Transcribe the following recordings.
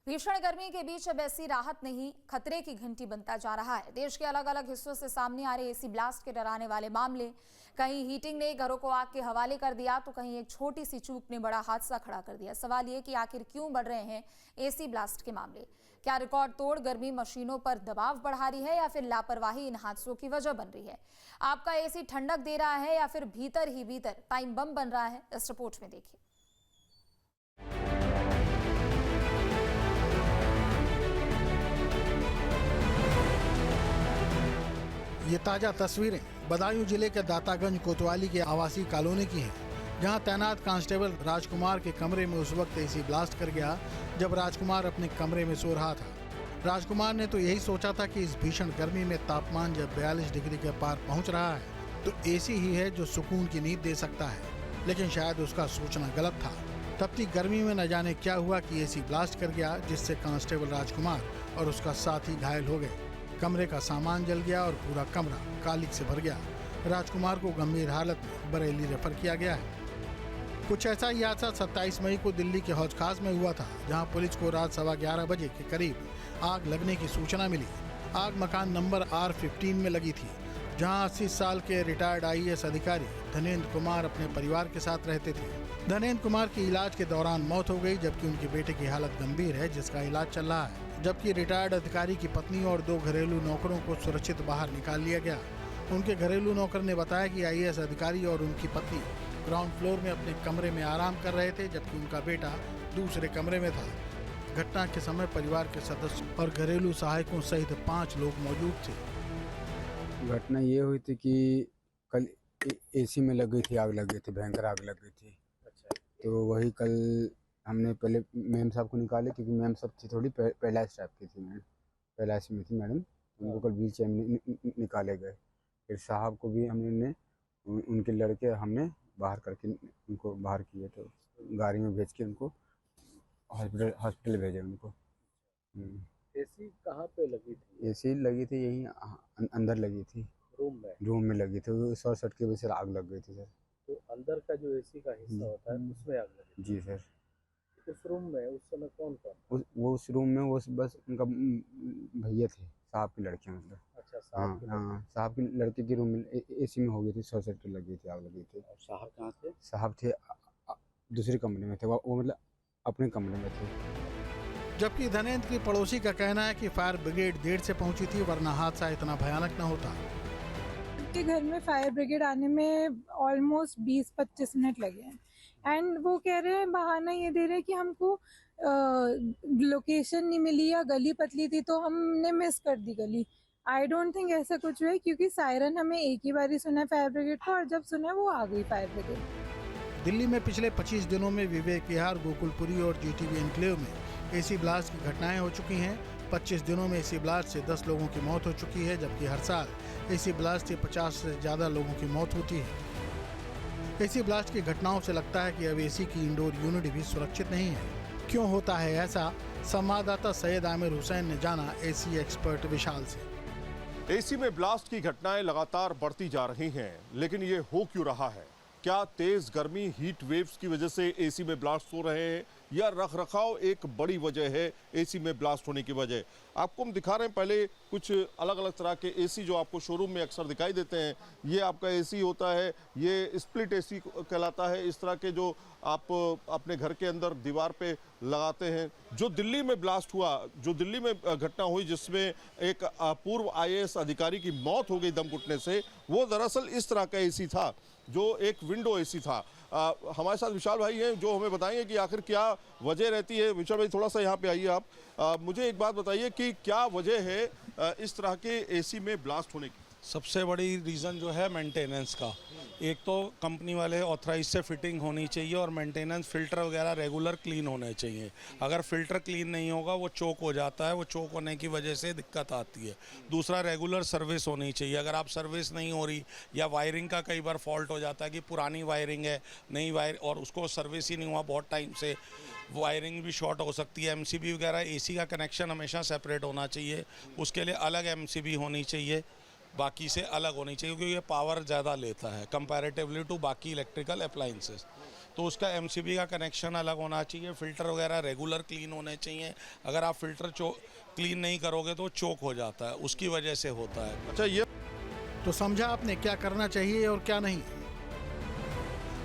भीषण गर्मी के बीच अब ऐसी राहत नहीं, खतरे की घंटी बनता जा रहा है। देश के अलग अलग हिस्सों से सामने आ रहे एसी ब्लास्ट के डराने वाले मामले। कहीं हीटिंग ने घरों को आग के हवाले कर दिया तो कहीं एक छोटी सी चूक ने बड़ा हादसा खड़ा कर दिया। सवाल ये कि आखिर क्यों बढ़ रहे हैं एसी ब्लास्ट के मामले? क्या रिकॉर्ड तोड़ गर्मी मशीनों पर दबाव बढ़ा रही है या फिर लापरवाही इन हादसों की वजह बन रही है? आपका एसी ठंडक दे रहा है या फिर भीतर ही भीतर टाइम बम बन रहा है? इस रिपोर्ट में देखिए। ये ताजा तस्वीरें बदायूं जिले के दातागंज कोतवाली के आवासीय कॉलोनी की हैं, जहां तैनात कांस्टेबल राजकुमार के कमरे में उस वक्त एसी ब्लास्ट कर गया जब राजकुमार अपने कमरे में सो रहा था। राजकुमार ने तो यही सोचा था कि इस भीषण गर्मी में तापमान जब 42 डिग्री के पार पहुंच रहा है तो एसी ही है जो सुकून की नींद दे सकता है, लेकिन शायद उसका सोचना गलत था। तपती गर्मी में न जाने क्या हुआ कि एसी ब्लास्ट कर गया, जिससे कांस्टेबल राजकुमार और उसका साथी घायल हो गए। कमरे का सामान जल गया और पूरा कमरा कालिक से भर गया। राजकुमार को गंभीर हालत में बरेली रेफर किया गया है। कुछ ऐसा ही हादसा 27 मई को दिल्ली के हौज खास में हुआ था, जहां पुलिस को रात 11:15 बजे के करीब आग लगने की सूचना मिली। आग मकान नंबर R15 में लगी थी, जहां 80 साल के रिटायर्ड IAS अधिकारी धनेंद्र कुमार अपने परिवार के साथ रहते थे। धनेंद्र कुमार की इलाज के दौरान मौत हो गई, जबकि उनके बेटे की हालत गंभीर है, जिसका इलाज चल रहा है। जबकि रिटायर्ड अधिकारी की पत्नी और 2 घरेलू नौकरों को सुरक्षित बाहर निकाल लिया गया। उनके घरेलू नौकर ने बताया कि IAS अधिकारी और उनकी पत्नी ग्राउंड फ्लोर में अपने कमरे में आराम कर रहे थे, जबकि उनका बेटा दूसरे कमरे में था। घटना के समय परिवार के सदस्य और घरेलू सहायकों सहित 5 लोग मौजूद थे। घटना ये हुई थी कि कल एसी में लग गई थी, आग लग गई थी, भयंकर आग लग गई थी। अच्छा। तो वही कल हमने पहले मैम साहब को निकाले, क्योंकि मैम साहब थी थोड़ी पहला स्टाफ की थी, मैडम पहला में थी मैडम, उनको कल बीच में निकाले गए। फिर साहब को भी हमने उनके लड़के हमने बाहर करके उनको बाहर किए, तो गाड़ी में भेज के उनको हॉस्पिटल भेजे उनको। एसी कहाँ पे लगी थी? एसी लगी थी यहीं अंदर लगी थी, रूम में लगी थी। शॉर्ट सर्किट की वजह से आग लग गई थी सर। तो अंदर का जो एसी का हिस्सा होता है उसमें आग लगी? जी सर। उस रूम में उस समय कौन था? उस रूम में वो बस उनका भैया थे, साहब की लड़की मतलब। अच्छा, साहब की हाँ, साहब की लड़की की रूम में एसी में हो गई थी, शॉर्ट सर्किट लगी थी, आग लगी थी। और साहब कहाँ थे? साहब थे दूसरे कमरे में थे, वो मतलब अपने कमरे में थे। जबकि धनेंद्र की पड़ोसी का कहना है कि फायर ब्रिगेड देर से पहुंची थी, वरना हादसा इतना भयानक न होता। के घर में फायर ब्रिगेड आने में ऑलमोस्ट 20-25 मिनट लगे हैं, एंड वो कह रहे हैं, बहाना ये दे रहे हैं कि हमको लोकेशन नहीं मिली या गली पतली थी तो हमने मिस कर दी गली। आई डोंट थिंक ऐसा कुछ हुआ है, क्योंकि सायरन हमें एक ही बारी सुना है फायर ब्रिगेड का, और जब सुना वो आ गई फायर ब्रिगेड। दिल्ली में पिछले 25 दिनों में विवेक विहार, गोकुलपुरी और GTB एन्क्लेव में एसी ब्लास्ट की घटनाएं हो चुकी हैं। 25 दिनों में एसी ब्लास्ट से 10 लोगों की मौत हो चुकी है, जबकि हर साल एसी ब्लास्ट से 50 से ज्यादा लोगों की मौत होती है। एसी ब्लास्ट की घटनाओं से लगता है कि अब एसी की इंडोर यूनिट भी सुरक्षित नहीं है। क्यों होता है ऐसा? संवाददाता सैयद आमिर हुसैन ने जाना एसी एक्सपर्ट विशाल से। एसी में ब्लास्ट की घटनाएं लगातार बढ़ती जा रही हैं, लेकिन ये हो क्यों रहा है? क्या तेज गर्मी, हीट वेव्स की वजह से एसी में ब्लास्ट हो रहे हैं, या रखरखाव एक बड़ी वजह है एसी में ब्लास्ट होने की वजह? आपको हम दिखा रहे हैं पहले कुछ अलग अलग तरह के एसी जो आपको शोरूम में अक्सर दिखाई देते हैं। ये आपका एसी होता है, ये स्प्लिट एसी कहलाता है। इस तरह के जो आप अपने घर के अंदर दीवार पे लगाते हैं। जो दिल्ली में ब्लास्ट हुआ, जो दिल्ली में घटना हुई जिसमें एक पूर्व IAS अधिकारी की मौत हो गई दम घुटने से, वो दरअसल इस तरह का एसी था, जो एक विंडो एसी था। हमारे साथ विशाल भाई हैं, जो हमें बताएंगे कि आखिर क्या वजह रहती है। विशाल भाई, थोड़ा सा यहाँ पे आइए आप। मुझे एक बात बताइए कि क्या वजह है इस तरह के एसी में ब्लास्ट होने की? सबसे बड़ी रीज़न जो है मेंटेनेंस का। एक तो कंपनी वाले ऑथराइज से फिटिंग होनी चाहिए, और मेंटेनेंस फिल्टर वगैरह रेगुलर क्लीन होने चाहिए। अगर फिल्टर क्लीन नहीं होगा वो चोक हो जाता है, वो चोक होने की वजह से दिक्कत आती है। दूसरा, रेगुलर सर्विस होनी चाहिए। अगर आप सर्विस नहीं हो रही, या वायरिंग का कई बार फॉल्ट हो जाता है कि पुरानी वायरिंग है, नई वायर, और उसको सर्विस ही नहीं हुआ बहुत टाइम से, वायरिंग भी शॉर्ट हो सकती है। MCB वगैरह, एसी का कनेक्शन हमेशा सेपरेट होना चाहिए, उसके लिए अलग MCB होनी चाहिए, बाकी से अलग होनी चाहिए, क्योंकि ये पावर ज़्यादा लेता है कंपैरेटिवली टू बाकी इलेक्ट्रिकल अप्लाइंसेस। तो उसका एमसीबी का कनेक्शन अलग होना चाहिए, फ़िल्टर वगैरह रेगुलर क्लीन होने चाहिए। अगर आप फ़िल्टर क्लीन नहीं करोगे तो चोक हो जाता है, उसकी वजह से होता है। अच्छा, ये तो समझा आपने क्या करना चाहिए और क्या नहीं।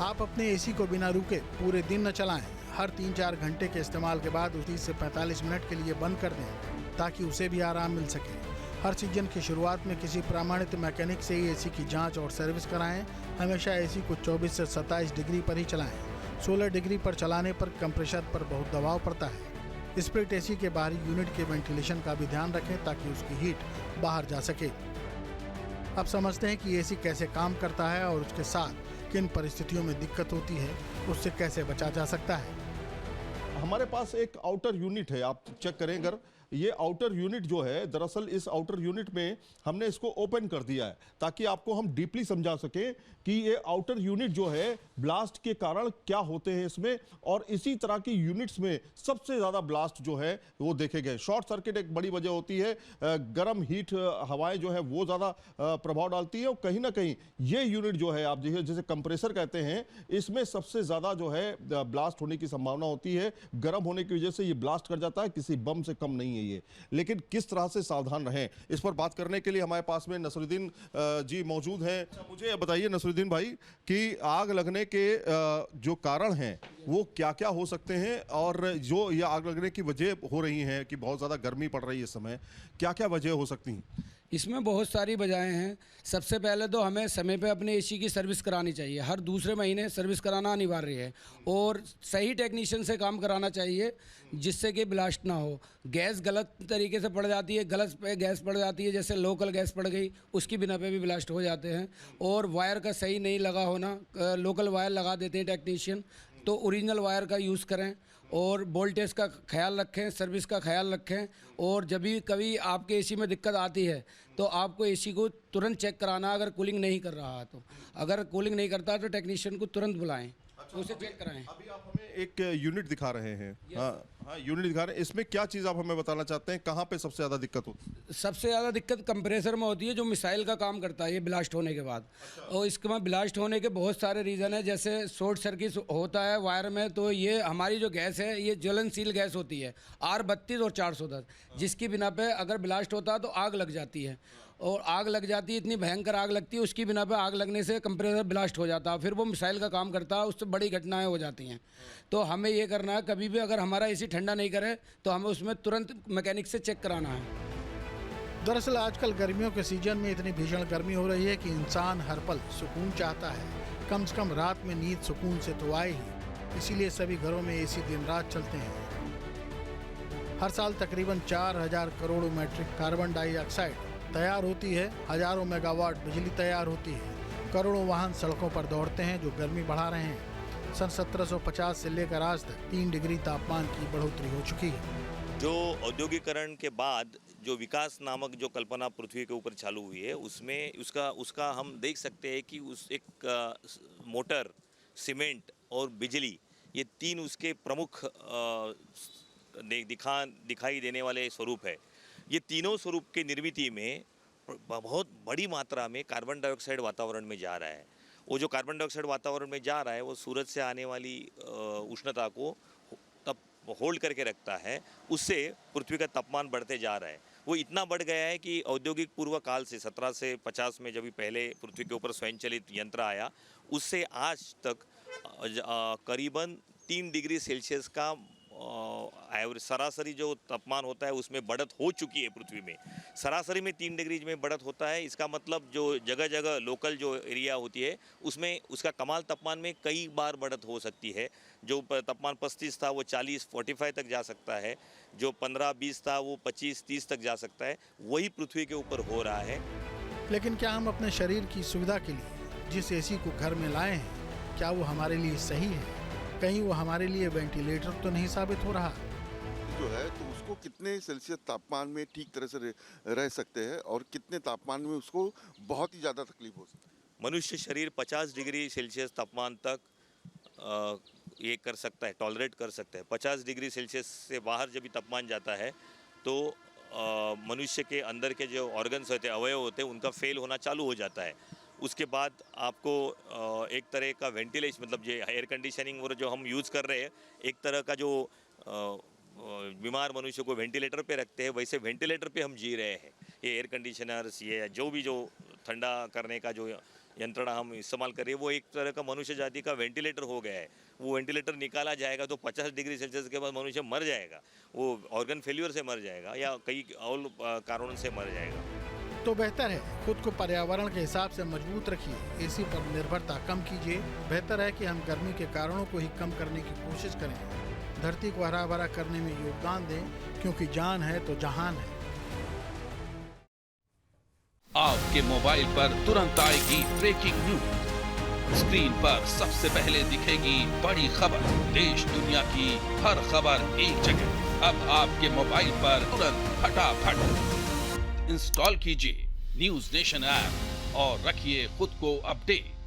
आप अपने एसी को बिना रुके पूरे दिन न चलाएं। हर 3-4 घंटे के इस्तेमाल के बाद 30 से 45 मिनट के लिए बंद कर दें ताकि उसे भी आराम मिल सके। हर सीजन की शुरुआत में किसी प्रमाणित मैकेनिक से ही एसी की जांच और सर्विस कराएं। हमेशा एसी को 24 से 27 डिग्री पर ही चलाएं। 16 डिग्री पर चलाने पर कंप्रेसर पर बहुत दबाव पड़ता है। स्प्लिट एसी के बाहरी यूनिट के वेंटिलेशन का भी ध्यान रखें ताकि उसकी हीट बाहर जा सके। अब समझते हैं कि एसी कैसे काम करता है और उसके साथ किन परिस्थितियों में दिक्कत होती है, उससे कैसे बचा जा सकता है। हमारे पास एक आउटर यूनिट है, आप चेक करें अगर ये आउटर यूनिट जो है, दरअसल इस आउटर यूनिट में हमने इसको ओपन कर दिया है ताकि आपको हम डीपली समझा सकें कि ये आउटर यूनिट जो है ब्लास्ट के कारण क्या होते हैं इसमें, और इसी तरह की यूनिट्स में सबसे ज़्यादा ब्लास्ट जो है वो देखे गए। शॉर्ट सर्किट एक बड़ी वजह होती है, गर्म हीट हवाएं जो है वो ज़्यादा प्रभाव डालती है, और कहीं ना कहीं ये यूनिट जो है आप जैसे कंप्रेसर कहते हैं, इसमें सबसे ज़्यादा जो है ब्लास्ट होने की संभावना होती है। गर्म होने की वजह से ये ब्लास्ट कर जाता है, किसी बम से कम नहीं है ये। लेकिन किस तरह से सावधान रहें, इस पर बात करने के लिए हमारे पास में नसरुद्दीन जी मौजूद हैं। मुझे बताइए नसरुद्दीन भाई कि आग लगने के जो कारण हैं वो क्या क्या हो सकते हैं, और जो ये आग लगने की वजह हो रही हैं कि बहुत ज़्यादा गर्मी पड़ रही है इस समय, क्या क्या वजह हो सकती हैं? इसमें बहुत सारी वजहें हैं। सबसे पहले तो हमें समय पे अपने एसी की सर्विस करानी चाहिए। हर दूसरे महीने सर्विस कराना अनिवार्य है, और सही टेक्नीशियन से काम कराना चाहिए जिससे कि ब्लास्ट ना हो। गैस गलत तरीके से पड़ जाती है, गलत पे गैस पड़ जाती है, जैसे लोकल गैस पड़ गई उसकी बिना पे भी ब्लास्ट हो जाते हैं। और वायर का सही नहीं लगा होना, लोकल वायर लगा देते हैं टेक्नीशियन, तो ओरिजिनल वायर का यूज़ करें। और वोल्टेज का ख्याल रखें, सर्विस का ख्याल रखें। और जब भी कभी आपके एसी में दिक्कत आती है तो आपको एसी को तुरंत चेक कराना, अगर कूलिंग नहीं कर रहा तो। अगर कूलिंग नहीं करता तो टेक्नीशियन को तुरंत बुलाएं, उसे चेक कराएं। अभी आप हमें एक यूनिट दिखा रहे हैं। हाँ, यूनिट दिखा रहे हैं। इसमें क्या चीज़ आप हमें बताना चाहते हैं, कहाँ पे सबसे ज़्यादा दिक्कत होती है? सबसे ज़्यादा दिक्कत कंप्रेसर में होती है, जो मिसाइल का काम करता है ये ब्लास्ट होने के बाद। और इसके बाद ब्लास्ट होने के बहुत सारे रीज़न है, जैसे शॉर्ट सर्किट होता है वायर में, तो ये हमारी जो गैस है ये ज्वलनशील गैस होती है R32 और 410, जिसकी बिना पे अगर ब्लास्ट होता है तो आग लग जाती है। और आग लग जाती है, इतनी भयंकर आग लगती है, उसकी बिना पे आग लगने से कंप्रेसर ब्लास्ट हो जाता है, फिर वो मिसाइल का काम करता है, उससे बड़ी घटनाएं हो जाती हैं। तो हमें ये करना है, कभी भी अगर हमारा एसी ठंडा नहीं करे तो हमें उसमें तुरंत मैकेनिक से चेक कराना है। दरअसल आजकल गर्मियों के सीजन में इतनी भीषण गर्मी हो रही है कि इंसान हर पल सुकून चाहता है। कम से कम रात में नींद सुकून से तो आए ही, इसीलिए सभी घरों में एसी दिन रात चलते हैं। हर साल तकरीबन 4000 करोड़ मैट्रिक कार्बन डाइऑक्साइड तैयार होती है, हजारों मेगावाट बिजली तैयार होती है, करोड़ों वाहन सड़कों पर दौड़ते हैं जो गर्मी बढ़ा रहे हैं। सन 1750 से लेकर आज तक 3 डिग्री तापमान की बढ़ोतरी हो चुकी है। जो औद्योगिकरण के बाद जो विकास नामक जो कल्पना पृथ्वी के ऊपर चालू हुई है, उसमें उसका हम देख सकते हैं कि उस एक मोटर, सीमेंट और बिजली, ये तीन उसके प्रमुख दिखाई देने वाले स्वरूप है। ये तीनों स्वरूप की निर्मिति में बहुत बड़ी मात्रा में कार्बन डाइऑक्साइड वातावरण में जा रहा है। वो जो कार्बन डाइऑक्साइड वातावरण में जा रहा है वो सूरज से आने वाली उष्णता को तब होल्ड करके रखता है, उससे पृथ्वी का तापमान बढ़ते जा रहा है। वो इतना बढ़ गया है कि औद्योगिक पूर्व काल से 1750 में जब भी पहले पृथ्वी के ऊपर स्वयंचलित यंत्र आया, उससे आज तक करीबन 3 डिग्री सेल्सियस का सरासरी जो तापमान होता है उसमें बढ़त हो चुकी है। पृथ्वी में सरासरी में 3 डिग्री में बढ़त होता है। इसका मतलब जो जगह जगह लोकल जो एरिया होती है उसमें उसका कमाल तापमान में कई बार बढ़त हो सकती है। जो तापमान 35 था वो 40-45 तक जा सकता है, जो 15-20 था वो 25-30 तक जा सकता है। वही पृथ्वी के ऊपर हो रहा है। लेकिन क्या हम अपने शरीर की सुविधा के लिए जिस एसी को घर में लाए हैं, क्या वो हमारे लिए सही है? कहीं वो हमारे लिए वेंटिलेटर तो नहीं साबित हो रहा? जो है तो उसको कितने सेल्सियस तापमान में ठीक तरह से रह सकते हैं और कितने तापमान में उसको बहुत ही ज़्यादा तकलीफ हो सकती है। मनुष्य शरीर 50 डिग्री सेल्सियस तापमान तक ये कर सकता है, टॉलरेट कर सकता है। 50 डिग्री सेल्सियस से बाहर जब भी तापमान जाता है तो मनुष्य के अंदर के जो ऑर्गन्स होते हैं, अवयव होते हैं, उनका फेल होना चालू हो जाता है। उसके बाद आपको एक तरह का वेंटिलेशन, मतलब जो एयर कंडीशनिंग और जो हम यूज़ कर रहे हैं, एक तरह का जो बीमार मनुष्य को वेंटिलेटर पे रखते हैं, वैसे वेंटिलेटर पे हम जी रहे हैं। ये एयर कंडीशनर्स, ये जो भी जो ठंडा करने का जो यंत्रणा हम इस्तेमाल कर रहे हैं, वो एक तरह का मनुष्य जाति का वेंटिलेटर हो गया है। वो वेंटिलेटर निकाला जाएगा तो 50 डिग्री सेल्सियस के बाद मनुष्य मर जाएगा, वो ऑर्गन फेल्यूर से मर जाएगा या कई और कारणों से मर जाएगा। तो बेहतर है खुद को पर्यावरण के हिसाब से मजबूत रखिए, एसी पर निर्भरता कम कीजिए। बेहतर है कि हम गर्मी के कारणों को ही कम करने की कोशिश करें, धरती को हरा भरा करने में योगदान दें, क्योंकि जान है तो जहान है। आपके मोबाइल पर तुरंत आएगी ब्रेकिंग न्यूज, स्क्रीन पर सबसे पहले दिखेगी बड़ी खबर, देश दुनिया की हर खबर एक जगह। अब आपके मोबाइल पर तुरंत फटाफट इंस्टॉल कीजिए न्यूज नेशन ऐप और रखिए खुद को अपडेट।